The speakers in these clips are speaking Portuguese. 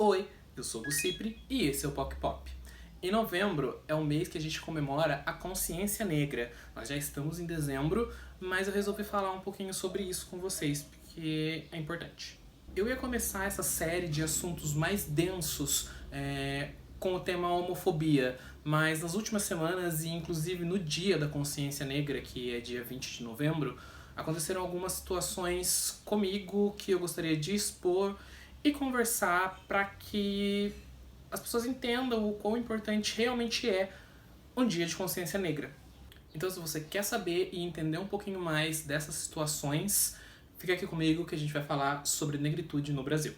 Oi, eu sou o Bucipri e esse é o Pop Pop. Em novembro é o mês que a gente comemora a consciência negra. Nós já estamos em dezembro, mas eu resolvi falar um pouquinho sobre isso com vocês, porque é importante. Eu ia começar essa série de assuntos mais densos com o tema homofobia, mas nas últimas semanas, e inclusive no dia da consciência negra, que é dia 20 de novembro, aconteceram algumas situações comigo que eu gostaria de expor e conversar para que as pessoas entendam o quão importante realmente é um dia de consciência negra. Então, se você quer saber e entender um pouquinho mais dessas situações, fica aqui comigo que a gente vai falar sobre negritude no Brasil.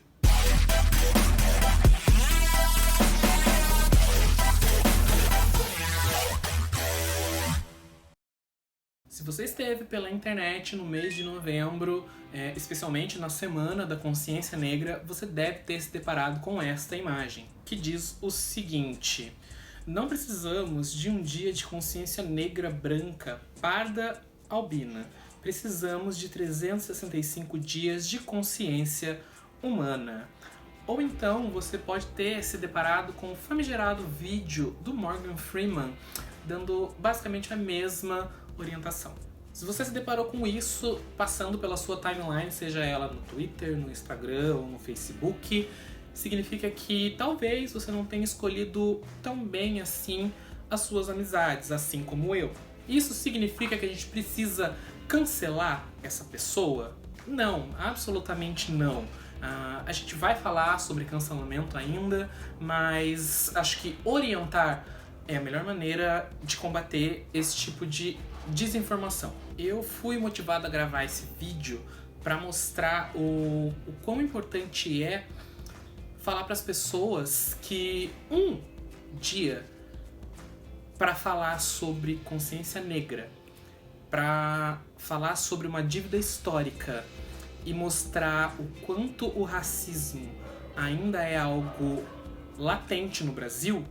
Se você esteve pela internet no mês de novembro, especialmente na Semana da Consciência Negra, você deve ter se deparado com esta imagem, que diz o seguinte: não precisamos de um dia de consciência negra branca, parda, albina. Precisamos de 365 dias de consciência humana. Ou então você pode ter se deparado com o famigerado vídeo do Morgan Freeman, dando basicamente a mesma orientação. Se você se deparou com isso passando pela sua timeline, seja ela no Twitter, no Instagram ou no Facebook, significa que talvez você não tenha escolhido tão bem assim as suas amizades, assim como eu. Isso significa que a gente precisa cancelar essa pessoa? Não, absolutamente não. A gente vai falar sobre cancelamento ainda, mas acho que orientar é a melhor maneira de combater esse tipo de desinformação. Eu fui motivado a gravar esse vídeo para mostrar o quão importante é falar para as pessoas que um dia para falar sobre consciência negra, para falar sobre uma dívida histórica e mostrar o quanto o racismo ainda é algo latente no Brasil,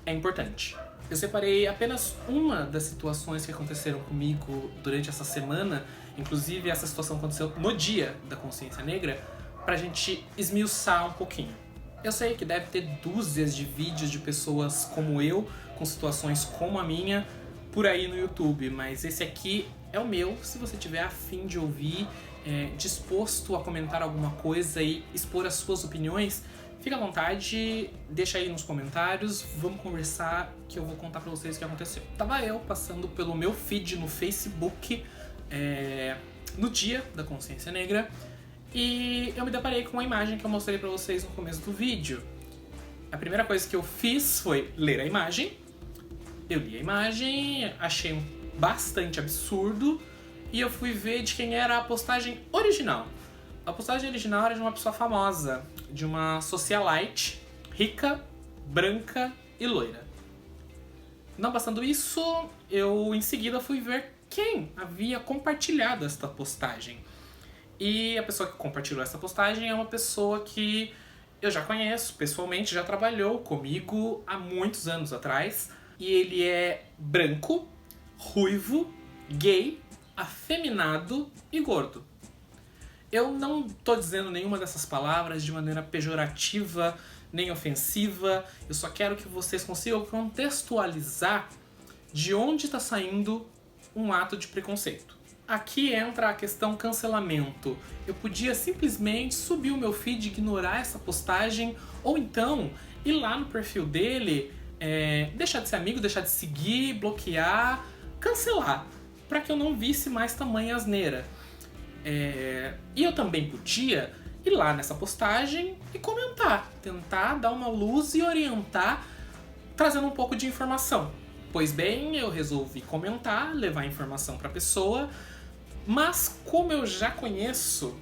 é importante. Eu separei apenas uma das situações que aconteceram comigo durante essa semana, inclusive essa situação aconteceu no dia da consciência negra, pra gente esmiuçar um pouquinho. Eu sei que deve ter dúzias de vídeos de pessoas como eu, com situações como a minha, por aí no YouTube, mas esse aqui é o meu. Se você tiver a fim de ouvir, disposto a comentar alguma coisa e expor as suas opiniões, fica à vontade, deixa aí nos comentários, vamos conversar que eu vou contar pra vocês o que aconteceu. Tava eu passando pelo meu feed no Facebook no dia da consciência negra e eu me deparei com uma imagem que eu mostrei pra vocês no começo do vídeo. A primeira coisa que eu fiz foi ler a imagem. Eu li a imagem, achei bastante absurdo e eu fui ver de quem era a postagem original. A postagem original era de uma pessoa famosa, de uma socialite, rica, branca e loira. Não bastando isso, eu em seguida fui ver quem havia compartilhado esta postagem. E a pessoa que compartilhou essa postagem é uma pessoa que eu já conheço pessoalmente, já trabalhou comigo há muitos anos atrás. E ele é branco, ruivo, gay, afeminado e gordo. Eu não tô dizendo nenhuma dessas palavras de maneira pejorativa nem ofensiva. Eu só quero que vocês consigam contextualizar de onde está saindo um ato de preconceito. Aqui entra a questão cancelamento. Eu podia simplesmente subir o meu feed, ignorar essa postagem, ou então ir lá no perfil dele, deixar de ser amigo, deixar de seguir, bloquear, cancelar, para que eu não visse mais tamanha asneira. E eu também podia ir lá nessa postagem e comentar, tentar dar uma luz e orientar, trazendo um pouco de informação. Pois bem, eu resolvi comentar, levar informação para a pessoa, mas como eu já conheço,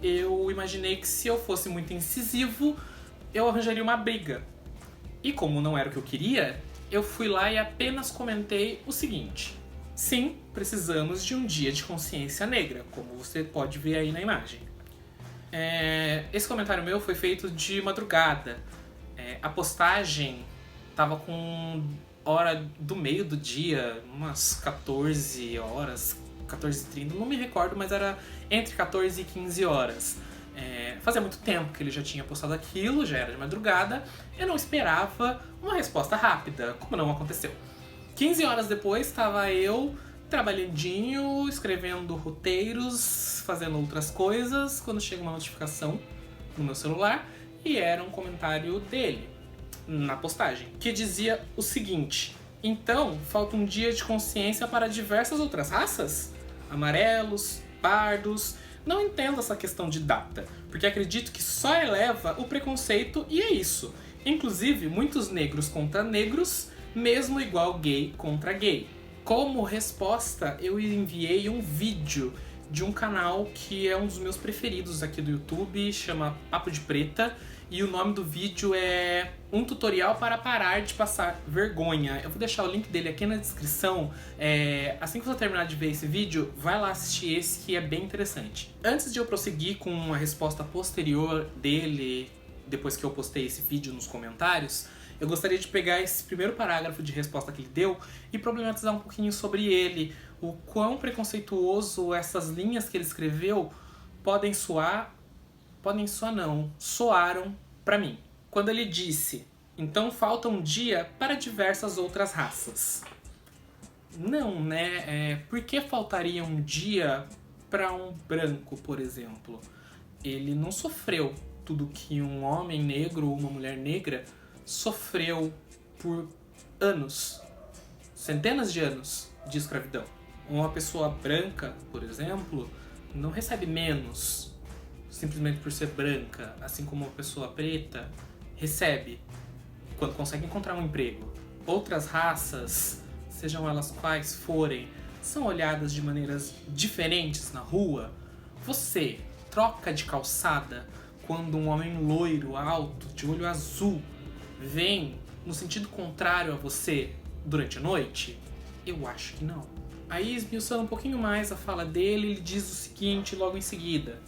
eu imaginei que se eu fosse muito incisivo, eu arranjaria uma briga. E como não era o que eu queria, eu fui lá e apenas comentei o seguinte: sim, precisamos de um dia de consciência negra, como você pode ver aí na imagem. Esse comentário meu foi feito de madrugada. A postagem estava com hora do meio do dia, umas 14 horas, 14h30, não me recordo, mas era entre 14 e 15 horas. Fazia muito tempo que ele já tinha postado aquilo, já era de madrugada. Eu não esperava uma resposta rápida, como não aconteceu. 15 horas depois, estava eu trabalhandinho, escrevendo roteiros, fazendo outras coisas, quando chega uma notificação no meu celular, e era um comentário dele na postagem, que dizia o seguinte: então, falta um dia de consciência para diversas outras raças? Amarelos, pardos. Não entendo essa questão de data, porque acredito que só eleva o preconceito e é isso. Inclusive, muitos negros contra negros, mesmo igual gay contra gay. Como resposta, eu enviei um vídeo de um canal que é um dos meus preferidos aqui do YouTube, chama Papo de Preta, e o nome do vídeo é Um Tutorial para Parar de Passar Vergonha. Eu vou deixar o link dele aqui na descrição. Assim que você terminar de ver esse vídeo, vai lá assistir esse que é bem interessante. Antes de eu prosseguir com uma resposta posterior dele, depois que eu postei esse vídeo nos comentários, eu gostaria de pegar esse primeiro parágrafo de resposta que ele deu e problematizar um pouquinho sobre ele, o quão preconceituoso essas linhas que ele escreveu soaram pra mim. Quando ele disse, então falta um dia para diversas outras raças. Não, né? Por que faltaria um dia para um branco, por exemplo? Ele não sofreu tudo que um homem negro ou uma mulher negra sofreu por anos, centenas de anos de escravidão. Uma pessoa branca, por exemplo, não recebe menos simplesmente por ser branca, assim como uma pessoa preta recebe quando consegue encontrar um emprego. Outras raças, sejam elas quais forem, são olhadas de maneiras diferentes na rua. Você troca de calçada quando um homem loiro, alto, de olho azul, vem no sentido contrário a você durante a noite? Eu acho que não. Aí, esmiuçando um pouquinho mais a fala dele, ele diz o seguinte logo em seguida: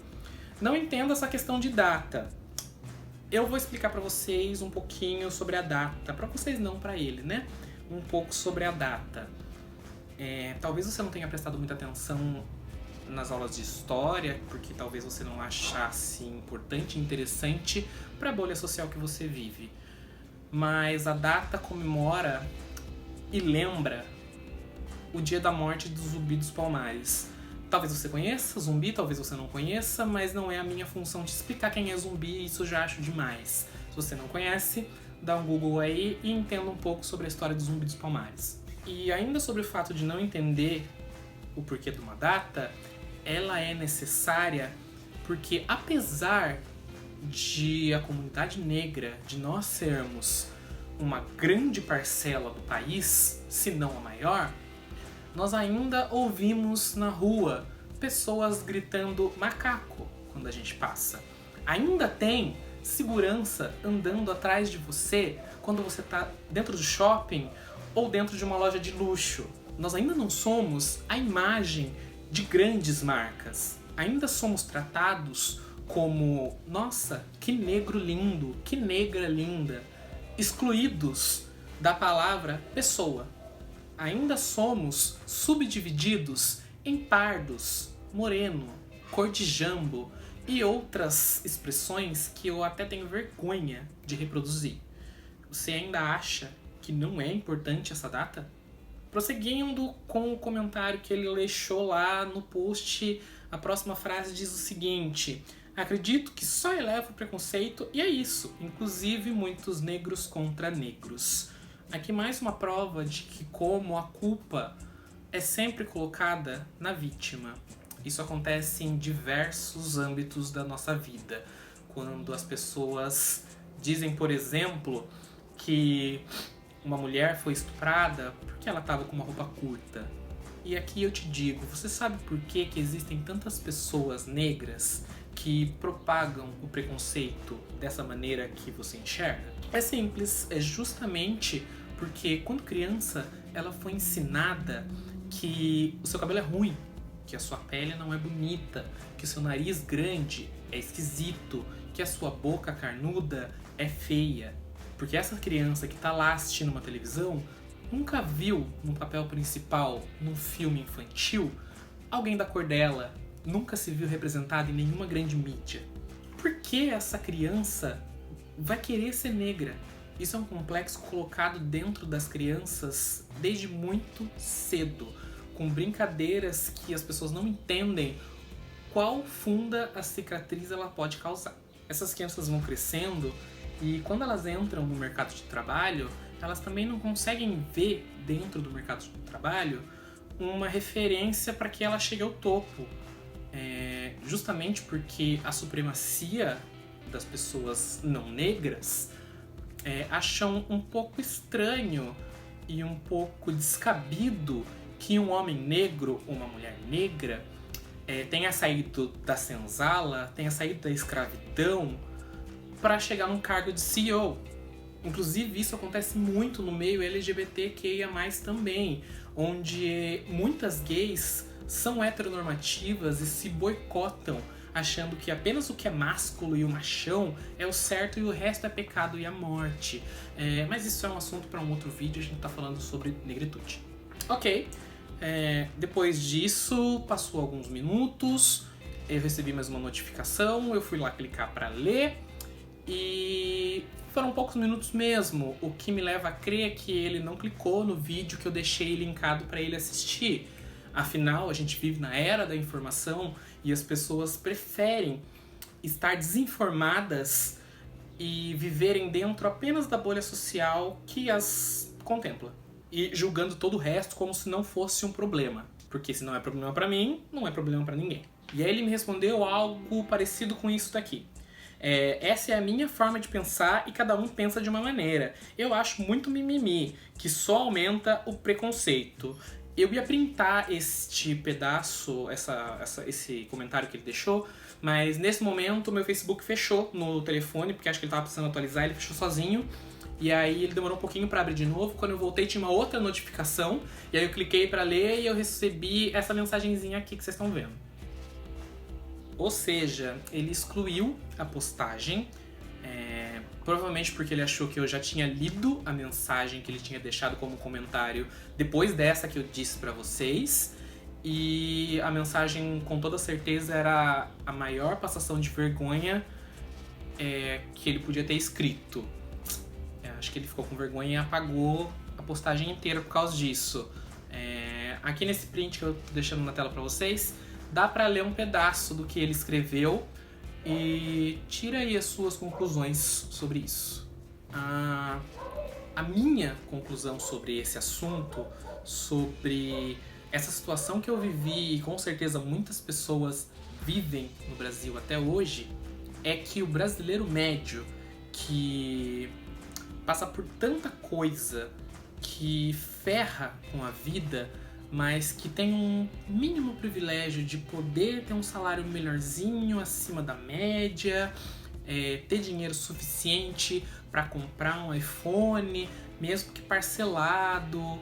não entendo essa questão de data. Eu vou explicar pra vocês um pouquinho sobre a data. Pra vocês não, pra ele, né? Um pouco sobre a data. Talvez você não tenha prestado muita atenção nas aulas de história, porque talvez você não achasse importante e interessante pra bolha social que você vive. Mas a data comemora e lembra o dia da morte do Zumbi dos Palmares. Talvez você conheça Zumbi, talvez você não conheça, mas não é a minha função de explicar quem é Zumbi, isso eu já acho demais. Se você não conhece, dá um Google aí e entenda um pouco sobre a história do Zumbi dos Palmares. E ainda sobre o fato de não entender o porquê de uma data, ela é necessária porque, apesar de a comunidade negra, de nós sermos uma grande parcela do país, se não a maior, nós ainda ouvimos na rua pessoas gritando macaco quando a gente passa. Ainda tem segurança andando atrás de você quando você está dentro do shopping ou dentro de uma loja de luxo. Nós ainda não somos a imagem de grandes marcas. Ainda somos tratados como, nossa, que negro lindo, que negra linda, excluídos da palavra pessoa. Ainda somos subdivididos em pardos, moreno, cor de jambo e outras expressões que eu até tenho vergonha de reproduzir. Você ainda acha que não é importante essa data? Prosseguindo com o comentário que ele deixou lá no post, a próxima frase diz o seguinte: acredito que só eleva o preconceito e é isso, inclusive muitos negros contra negros. Aqui mais uma prova de que como a culpa é sempre colocada na vítima. Isso acontece em diversos âmbitos da nossa vida. Quando as pessoas dizem, por exemplo, que uma mulher foi estuprada porque ela estava com uma roupa curta. E aqui eu te digo, você sabe por que existem tantas pessoas negras que propagam o preconceito dessa maneira que você enxerga? É simples, é justamente porque quando criança ela foi ensinada que o seu cabelo é ruim, que a sua pele não é bonita, que o seu nariz grande é esquisito, que a sua boca carnuda é feia. Porque essa criança que tá lá assistindo uma televisão nunca viu no papel principal, num filme infantil, alguém da cor dela, nunca se viu representado em nenhuma grande mídia. por que essa criança vai querer ser negra? Isso é um complexo colocado dentro das crianças desde muito cedo, com brincadeiras que as pessoas não entendem qual funda a cicatriz ela pode causar. Essas crianças vão crescendo e quando elas entram no mercado de trabalho, elas também não conseguem ver dentro do mercado de trabalho uma referência para que ela chegue ao topo. Justamente porque a supremacia das pessoas não negras acham um pouco estranho e um pouco descabido que um homem negro ou uma mulher negra tenha saído da senzala, tenha saído da escravidão para chegar num cargo de CEO. Inclusive, isso acontece muito no meio LGBTQIA+, também, onde muitas gays são heteronormativas e se boicotam, achando que apenas o que é másculo e o machão é o certo e o resto é pecado e a morte. Mas isso é um assunto para um outro vídeo, a gente tá falando sobre negritude. Ok, depois disso, passou alguns minutos, eu recebi mais uma notificação, eu fui lá clicar para ler e foram poucos minutos mesmo, o que me leva a crer que ele não clicou no vídeo que eu deixei linkado para ele assistir. Afinal, a gente vive na era da informação e as pessoas preferem estar desinformadas e viverem dentro apenas da bolha social que as contempla. E julgando todo o resto como se não fosse um problema. Porque se não é problema pra mim, não é problema pra ninguém. E aí ele me respondeu algo parecido com isso daqui. Essa é a minha forma de pensar e cada um pensa de uma maneira. Eu acho muito mimimi, que só aumenta o preconceito. Eu ia printar este pedaço, esse comentário que ele deixou, mas nesse momento meu Facebook fechou no telefone, porque acho que ele estava precisando atualizar, ele fechou sozinho. E aí ele demorou um pouquinho para abrir de novo. Quando eu voltei tinha uma outra notificação, e aí eu cliquei para ler e eu recebi essa mensagenzinha aqui que vocês estão vendo. Ou seja, ele excluiu a postagem, provavelmente porque ele achou que eu já tinha lido a mensagem que ele tinha deixado como comentário depois dessa que eu disse pra vocês. E a mensagem, com toda certeza, era a maior passação de vergonha que ele podia ter escrito. Acho que ele ficou com vergonha e apagou a postagem inteira por causa disso. Aqui nesse print que eu tô deixando na tela pra vocês, dá pra ler um pedaço do que ele escreveu e tira aí as suas conclusões sobre isso. A minha conclusão sobre esse assunto, sobre essa situação que eu vivi e com certeza muitas pessoas vivem no Brasil até hoje, é que o brasileiro médio, que passa por tanta coisa que ferra com a vida, mas que tem um mínimo privilégio de poder ter um salário melhorzinho, acima da média, ter dinheiro suficiente para comprar um iPhone, mesmo que parcelado,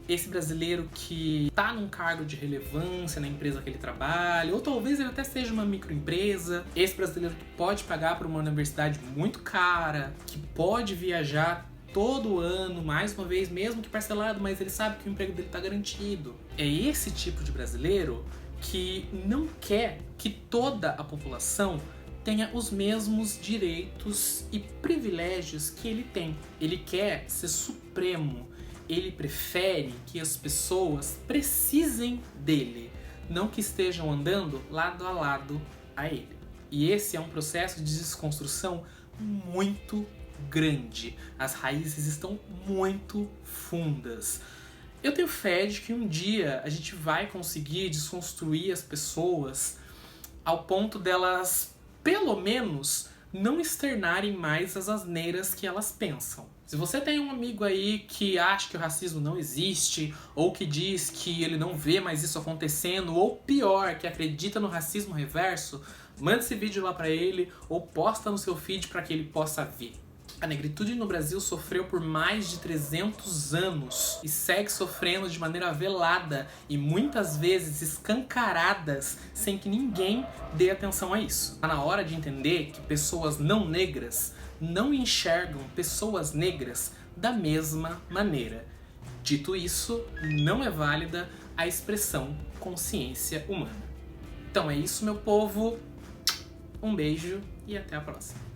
esse brasileiro que está num cargo de relevância na empresa que ele trabalha, ou talvez ele até seja uma microempresa, esse brasileiro que pode pagar por uma universidade muito cara, que pode viajar todo ano, mais uma vez, mesmo que parcelado, mas ele sabe que o emprego dele está garantido. É esse tipo de brasileiro que não quer que toda a população tenha os mesmos direitos e privilégios que ele tem. Ele quer ser supremo. Ele prefere que as pessoas precisem dele, não que estejam andando lado a lado a ele. E esse é um processo de desconstrução muito grande. As raízes estão muito fundas. Eu tenho fé de que um dia a gente vai conseguir desconstruir as pessoas ao ponto delas, pelo menos, não externarem mais as asneiras que elas pensam. Se você tem um amigo aí que acha que o racismo não existe, ou que diz que ele não vê mais isso acontecendo, ou pior, que acredita no racismo reverso, manda esse vídeo lá pra ele, ou posta no seu feed para que ele possa ver. A negritude no Brasil sofreu por mais de 300 anos e segue sofrendo de maneira velada e muitas vezes escancaradas sem que ninguém dê atenção a isso. Tá na hora de entender que pessoas não negras não enxergam pessoas negras da mesma maneira. Dito isso, não é válida a expressão consciência humana. Então é isso, meu povo. Um beijo e até a próxima.